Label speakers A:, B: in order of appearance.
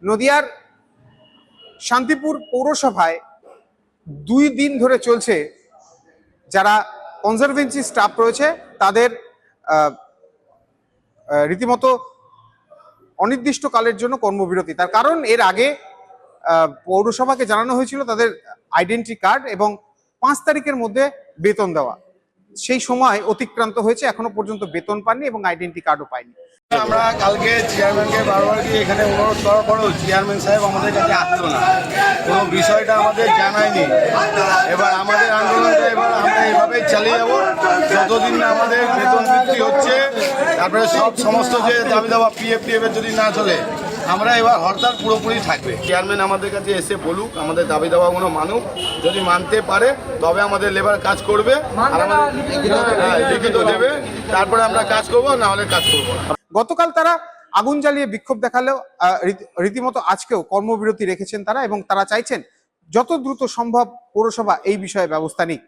A: নদিয়ার শান্তিপুর পৌরসভায় 2 দিন ধরে চলছে যারা কনজারভেন্সি স্টাফ রয়েছে তাদের রীতিমতো অনির্দিষ্টকালের জন্য কর্মবিরতি। তার কারণ এর আগে পৌরসভাকে জানানো হয়েছিল তাদের আইডেন্টি কার্ড এবং 5 তারিখের মধ্যে বেতন দেওয়া। সেই সময় অতিক্রান্ত হয়েছে, এখনো পর্যন্ত বেতন পাননি এবং আইডেন্টি কার্ডও পায়নি।
B: আমরা কালকে চেয়ারম্যানকে বারবার গিয়ে এখানে অনুরোধ করার পরেও চেয়ারম্যান সাহেব আমাদের কাছে আসলো না, কোনো বিষয়টা আমাদের জানায়নি। এবার আমাদের আন্দোলনটা এবার আমরা এভাবেই চালিয়ে যাবো যতদিন না আমাদের বেতন বৃদ্ধি হচ্ছে। তারপরে সমস্ত যে দাবি দাবা পিএফ এর যদি না চলে আমরা এবার হরতাল পুরোপুরি থাকবে। চেয়ারম্যান আমাদের কাছে এসে বলুক, আমাদের দাবি দাবাগুলো মানুক, যদি মানতে পারে তবে আমাদের লেবার কাজ করবে আর আমাদের লিখিত দেবে, তারপরে আমরা কাজ করবো, না হলে কাজ করবো না।
A: গতকাল তারা আগুন জ্বালিয়ে বিক্ষোভ দেখালেও রীতিমতো আজকেও কর্মবিরতি রেখেছেন তারা এবং তারা চাইছেন যত দ্রুত সম্ভব পৌরসভা এই বিষয়ে ব্যবস্থা নিক।